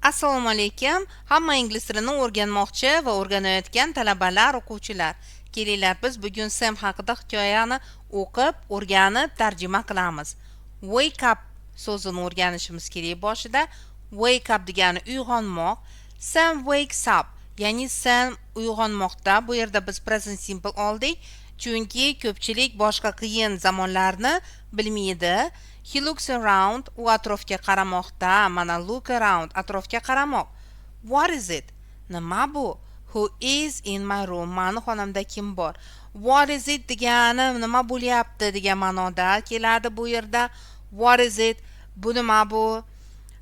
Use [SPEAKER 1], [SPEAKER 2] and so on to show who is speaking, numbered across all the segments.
[SPEAKER 1] Assalomu alaykum. Hamma ingliz tilini o'rganmoqchi va o'rganayotgan talabalar, o'quvchilar. Kelinglar, biz bugun Sam haqida hikoyani o'qib, o'rganib, tarjima qilamiz. Wake up so'zini o'rganishimiz kerak boshida. Wake up degani uyg'onmoq. Sam wakes up, ya'ni Sam uyg'onmoqda. Bu yerda biz present simple oldik, chunki ko'pchilik boshqa qiyin zamonlarni bilmaydi. He looks around, u atrofga qaramoqda. Mana look around, atrofga qaramoq. What is it? Nima bu? Who is in my room? Mani xonamda kim bor? What is it degani nima bo'lyapti degan ma'noda keladi bu yerda. What is it? Bu nima bu?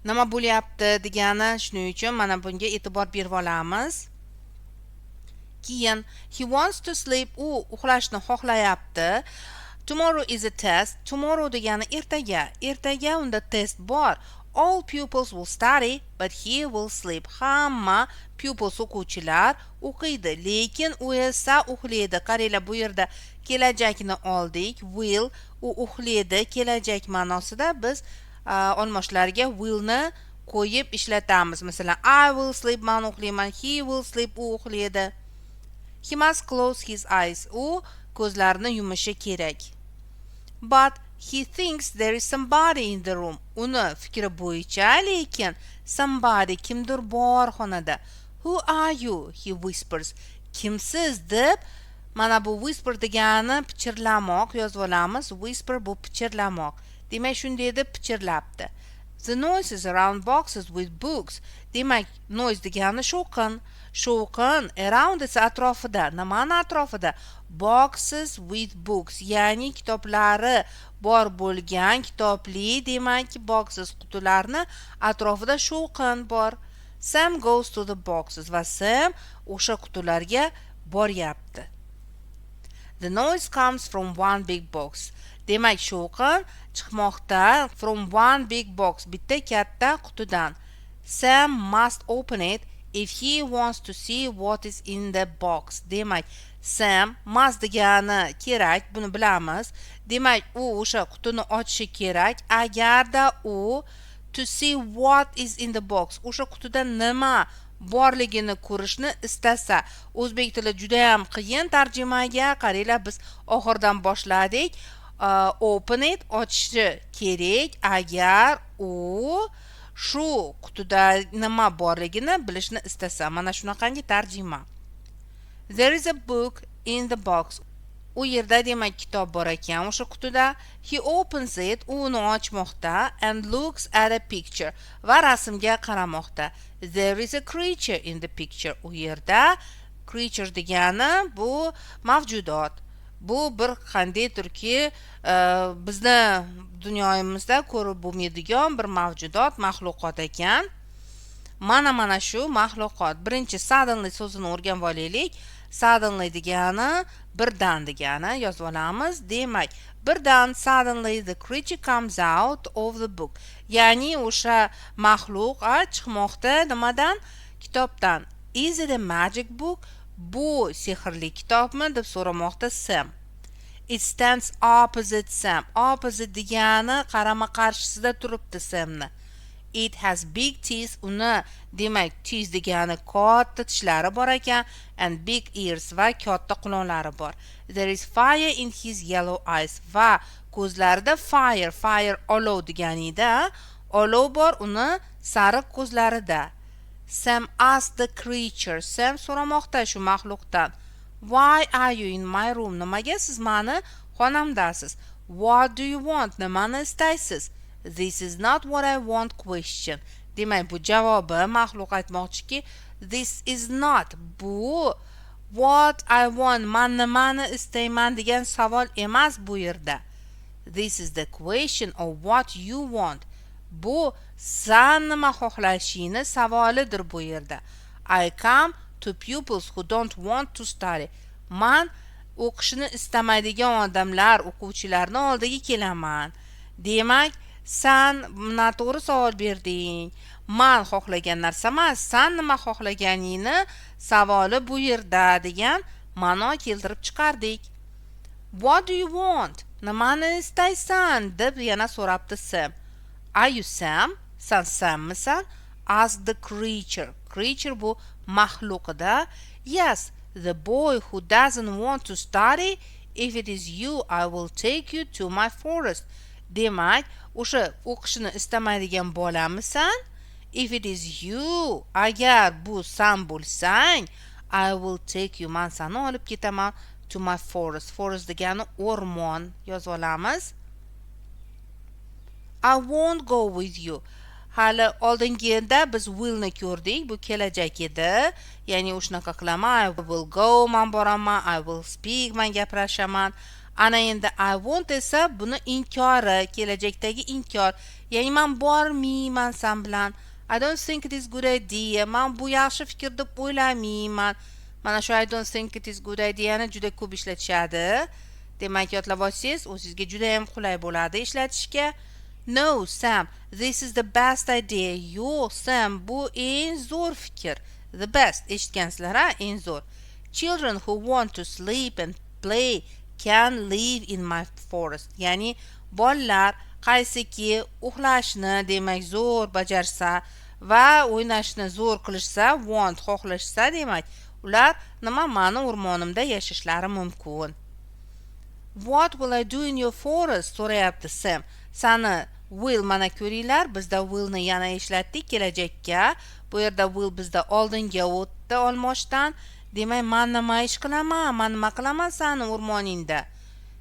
[SPEAKER 1] Nima bo'lyapti degani, shuning uchun mana bunga e'tibor berib olamiz. Keyin he wants to sleep, u uxlashni xohlayapti. Tomorrow is a test. Tomorrow degani ertaga. Ertaga unda test bor. All pupils will study, but he will sleep. Hamma pupils o'quvchilar o'qiydi, lekin u esa uxlaydi. Qaranglar, bu yerda kelajakni oldik. Will, u uxlaydi, kelajak ma'nosida biz olmoshlariga willni qo'yib ishlatamiz. Masalan, I will sleep, men uxlayman. He will sleep, u uxlaydi. He must close his eyes. U ko'zlarini yumishi kerak. But he thinks there is somebody in the room. Uni fikri bo'yicha, lekin somebody, kimdir bor xonada. Who are you? He whispers. Kimsiz deb, mana bu whisper degani pichirlamoq yozib olamiz. Whisper bu pichirlamoq. Demak, shunday deb pichirlabdi. The noises around boxes with books. Demak, noise degani shovqin. Shovqin around esa atrofida. Nimani atrofida? Boxes with books, ya'ni kitoblari bor bo'lgan kitobli, demak boxes qutilarni atrofida shovqin bor. Sam goes to the boxes va Sam o'sha qutilarga boryapti. The noise comes from one big box. Demak, shovqin chiqmoqda from one big box, bitta katta qutidan. Sam must open it if he wants to see what is in the box. Demak, Sam must degani kerak, buni bilamiz. Demak, u o'sha qutini ochishi kerak agarda u to see what is in the box, o'sha qutida nima borligini ko'rishni istasa. O'zbek tili juda ham qiyin tarjimaga. Qaranglar, biz oxirdan boshladik. Open it, ochishi kerak agar u shu qutida nima borligini bilishni istasa. Mana shunaqangi tarjima. There is a book in the box. U yerda demak kitob bor ekan o'sha qutida. He opens it, uni ochmoqda, and looks at a picture, va rasmga qaramoqda. There is a creature in the picture. U yerda creature degani bu mavjudot. Bu bir qandaydirki bizni dunyoyimizda ko'rib bo'lmaydigan bir mavjudot, maxluqot ekan. Mana shu maxluqot. Birinchi suddenly so'zini o'rganib olaylik. Suddenly degani birdan degani yozib olamiz. Demak, birdan suddenly the creature comes out of the book. Ya'ni o'sha maxluq chiqmoqda nimadan? Kitobdan. Is it a magic book? Bu sehrli kitobmi deb so'ramoqda Sam. It stands opposite Sam. Opposite degani qarama qarshisida turibdi Samni. It has big teeth. Uni, demak, teeth degani katta tishlari bor ekan, and big ears, va katta quloqlari bor. There is fire in his yellow eyes. Va ko'zlarida fire olov deganida, olov bor uni sariq ko'zlarida. Sam asked the creature. Sam so'ramoqda shu maxluqdan. Why are you in my room? Nimaga siz mani xonamdasiz? What do you want? Nimani istaysiz? This is not what I want question. Demak, bu javobi maxluq aytmoqchiki, this is not, bu what I want, man nimani istayman degan savol emas bu yerda. This is the question of what you want. Bu san nima xohlashingni savolidir bu yerda. I come to pupils who don't want to study. Man o'qishni istamaydigan odamlar, o'quvchilarning oldiga kelaman. Demak, san noto'g'ri savol berding. Man xohlagan narsa emas, san nima xohlaganingni savoli bu yerda degan ma'no keltirib chiqardik. What do you want? Nimani istaysan deb yana so'rabdi Sam. Are you Sam? San Sammisan? asked the creature. Creature bu mahluqida. Yes, the boy who doesn't want to study. If it is you, I will take you to my forest. Demak, o'sha o'qishni istamaydigan bolamisan? If it is you, agar bu san bo'lsang, I will take you, man seni olib ketaman to my forest. Forest degani o'rmon yozib olamiz. I won't go with you. Hali oldingida biz willni ko'rdik, bu kelajak edi. Ya'ni o'shanaqa qilaman, I will go, man boraman, I will speak, man gaprashaman. Ana endi I won't esa buni inkori, kelajakdagi inkor. Ya'ni man bormayman san bilan. I don't think it is good idea. Man bu yaxshi fikr deb o'ylamayman. Mana shu I don't think it is good idea ni juda ko'p ishlatishadi. Demak, yodlab olsangiz, u sizga juda ham qulay bo'ladi ishlatishga. No, Sam, this is the best idea. Yo'q, Sam, bu eng zo'r fikr. The best. Eshitgansizlar, ha? Eng zo'r. Children who want to sleep and play can live in my forest. Ya'ni bolalar qaysiki uxlashni demak zo'r bajarsa va o'ynashni zo'r qilishsa, want xohlashsa demak, ular nima meni o'rmonimda yashashlari mumkin. What will I do in your forest? So'rayapti Sam. Sani will mana ko'ringlar, bizda willni yana ishlatdik kelajakka. Bu yerda will bizda oldinga o'tdi olmoshdan. Demak, men nima ish qilaman? Men nima qilaman sani o'rmoningda?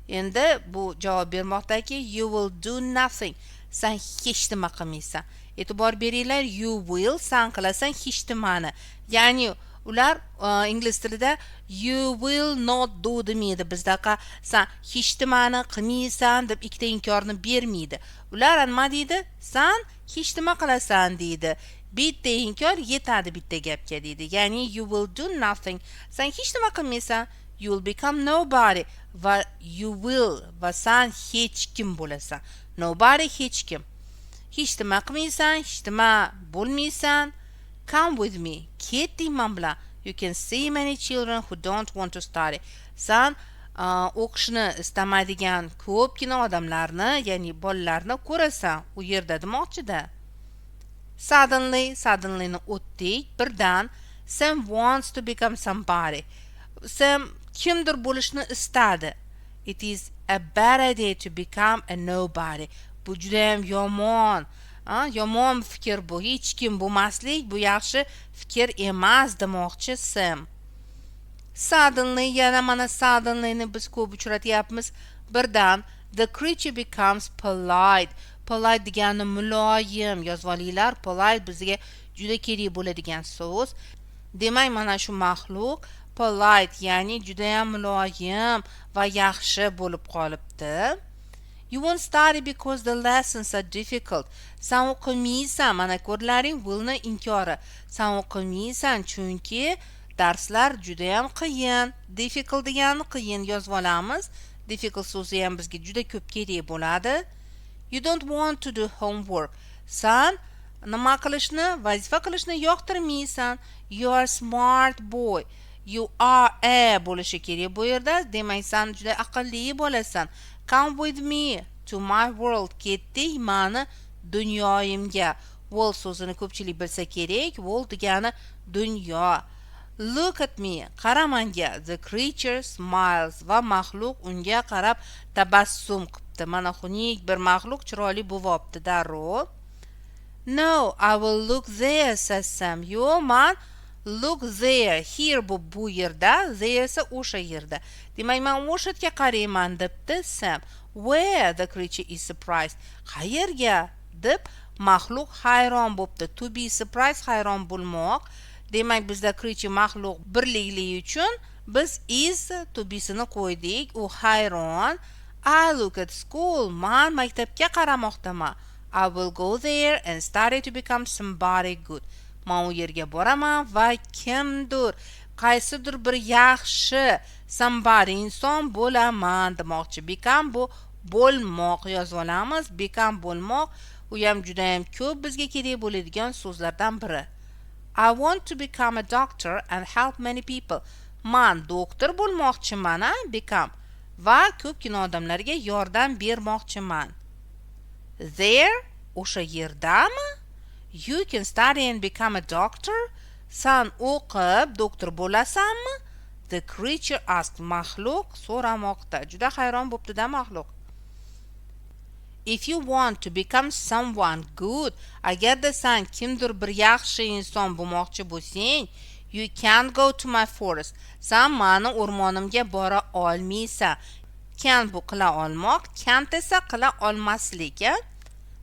[SPEAKER 1] Endi bu javob bermoqdaki you will do nothing. Sen hech nima qilmaysan. E'tibor beringlar, you will san qilasan hech nimani. Ya'ni ular ingliz tilida you will not do demaydi. Bizdaqa san hech nimani qilmaysan deb ikkita inkorni bermaydi. Ular nima deydi? San hech nima qilasan deydi. Bitta inkor yetadi bitta gapga deydi. Ya'ni you will do nothing. San hech nima qilmaysan. You will become nobody. Va you will va san hech kim bo'lasan. Nobody hech kim. Hech nima qilmaysan, hech nima bo'lmaysan. Come with me. Keting men bilan. You can see many children who don't want to study. San o'qishni istamaydigan ko'pgina odamlarni, ya'ni bolalarni ko'rasan u yerda demoqchida. Suddenly'ni o'tdik. Birdan Sam wants to become somebody. Sam kimdir bo'lishni istadi. It is a bad idea to become a nobody. Bu juda ham yomon. Yomon fikr bu. Hech kim bo'lmaslik bu yaxshi fikr emas demoqchi Sam. Suddenly, yana mana suddenly'ni biz ko'p uchratyapmiz. Birdan the creature becomes polite. Polite degani muloyim. Yozib olinglar. Polite bizga juda kerak bo'ladigan so'z. Demak, mana shu maxluq polite, ya'ni juda ham muloyim va yaxshi bo'lib qolibdi. You won't study because the lessons are difficult. Sen o'qimaysan, mana ko'rlaring willni inkori. Sen o'qimaysan chunki darslar juda ham qiyin. Difficult degani qiyin yozib olamiz. Difficult so'zi ham bizga juda ko'p kerak bo'ladi. You don't want to do homework. Sen nima qilishni, vazifa qilishni yoqtirmaysan. You are smart boy. You are a bo'lishi kerak bu yerda. Demak, sen juda aqlli bo'lasan. Come with me to my world. Ketdik mani dunyoyimga. World so'zini ko'pchilik bilsa kerak. World degani dunyo. Look at me. Qara menga. The creature smiles. Va maxluq unga qarab tabassum qilibdi. Mana xunuk bir maxluq chiroyli bo'lyapti darrov. No, I will look there, says Sam. Yo'q, man look there. Here bu yerda, there esa o'sha yerda. Demak, men o'sha yerga qarayman debdi Sam. Where? The creature is surprised. Qayerga? deb maxluq hayron bo'pti. To be surprised hayron bo'lmoq. Demak, bizda creature maxluq birlikligi uchun biz is to be sini qo'ydik. U hayron. I look at school. Men maktabga qaramoqdaman. I will go there and study to become somebody good. Men u yerga boraman va kimdir, qaysidir bir yaxshi somebody inson bo'laman demoqchi. Become bu bo'lmoq yozib olamiz. Become bo'lmoq u ham juda ham ko'p bizga kerak bo'ladigan so'zlardan biri. I want to become a doctor and help many people. Men doktor bo'lmoqchiman, become va ko'pgina odamlarga yordam bermoqchiman. There, o'sha yerdami? You can study and become a doctor? San o'qib doktor bo'lasanmi? The creature asked. Maxluq so'ramoqda. Juda hayron bo'pti-da maxluq. If you want to become someone good, agarda san kimdir bir yaxshi inson bo'lmoqchi bo'lsang, you can't go to my forest. San mani o'rmonimga bora olmaysan. Can bu qila olmoq, can't esa qila olmaslik.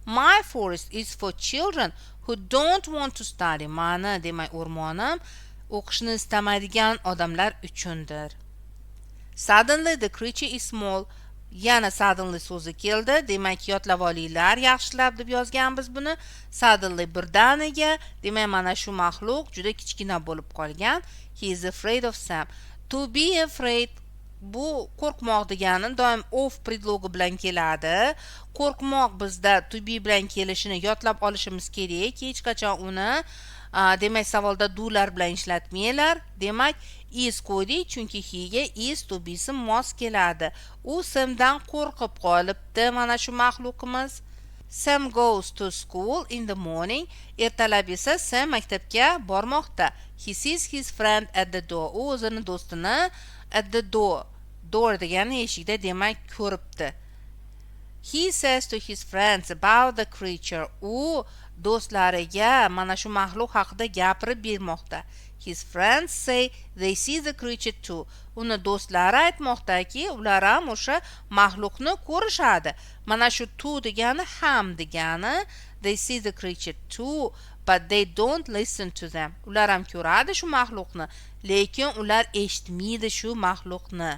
[SPEAKER 1] My forest is for children who don't want to study. Mani demak o'rmonim o'qishni istamaydigan odamlar uchundir. Suddenly the creature is small. Yana suddenly so'zi keldi. Demak yodlab olinglar yaxshilab deb yozganmiz buni. Suddenly birdaniga, demak mana shu maxluq juda kichkina bo'lib qolgan. He is afraid of Sam. To be afraid bu qo'rqmoq degani doim of predlogi bilan keladi. Qo'rqmoq bizda to be bilan kelishini yodlab olishimiz kerak. Hech qachon uni demak savolda do'lar bilan ishlatmanglar. Demak is qo'ydik chunki he ga is to be si mos keladi. U Samdan qo'rqib qolibdi mana shu maxluqimiz. Sam goes to school in the morning. Ertalab esa Sam maktabga bormoqda. He sees his friend at the door. U o'zini do'stini at the door. Door degani eshikda demak ko'ribdi. He says to his friends about the creature. U do'stlariga mana shu maxluq haqida gapirib bermoqda. His friends say they see the creature too. Uni do'stlari aytmoqdaki, ular ham o'sha maxluqni ko'rishadi. Mana shu too degani ham degani. They see the creature too, but they don't listen to them. Ular ham ko'radi shu maxluqni, lekin ular eshitmaydi shu maxluqni.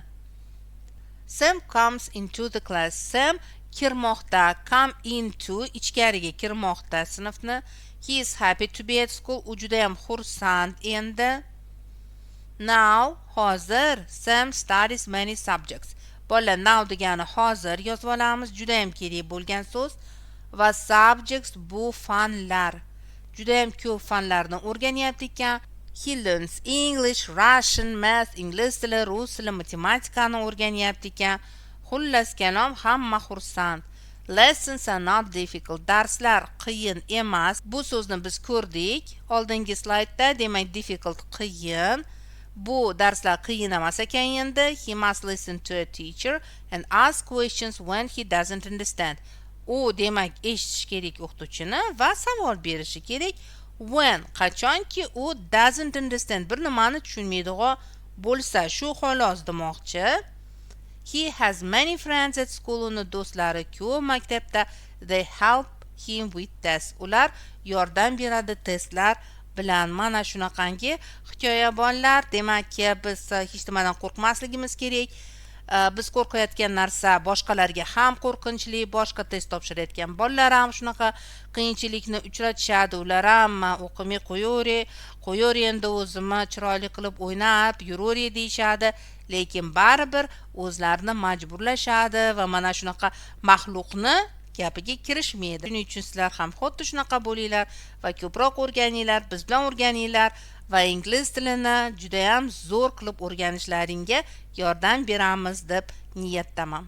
[SPEAKER 1] Sam comes into the class. Sam kirmoqda. Come into ichkariga kirmoqda sinfni. He is happy to be at school. U juda ham xursand endi. Now, hozir Sam studies many subjects. Bola now degani hozir yozib olamiz. Juda ham kerak bo'lgan so'z. Va subjects bu fanlar. Juda ham ko'p fanlarni o'rganyapti ekan. He learns English, Russian, math, ingliz tili, rus tili, matematikani o'rganyapti ekan. Xullas kalom hamma xursand. Lessons are not difficult. Darslar qiyin emas. Bu so'zni biz ko'rdik. Oldingi slaydda, demak difficult qiyin. Bu darslar qiyin emas ekan endi. He must listen to a teacher and ask questions when he doesn't understand. U demak eshitish kerak o'qituvchini va savol berishi kerak. When qachonki u doesn't understand, bir nimani tushunmaydigan bo'lsa, shu xolos demoqchi. He has many friends at school. Uni do'stlari ko'p maktabda. They help him with tests. Ular yordam beradi testlar bilan. Mana shunaqangi hikoya bolalar. Demakki biz hech nimadan qo'rqmasligimiz kerak. Biz qo'rqayotgan narsa boshqalarga ham qo'rqinchli. Boshqa test topshirayotgan bolalar ham shunaqa qiyinchilikni uchratishadi. Ular ham o'qimay qo'yaver endi o'zimni chiroyli qilib o'ynab yuraver deyishadi. Lekin baribir o'zlarini majburlashadi va mana shunaqa maxluqni gapiga kirishmaydi. Shuning uchun sizlar ham xuddi shunaqa bo'linglar va ko'proq o'rganinglar, biz bilan o'rganinglar va ingliz tilini juda ham zo'r qilib o'rganishlaringga yordam beramiz deb niyatdaman.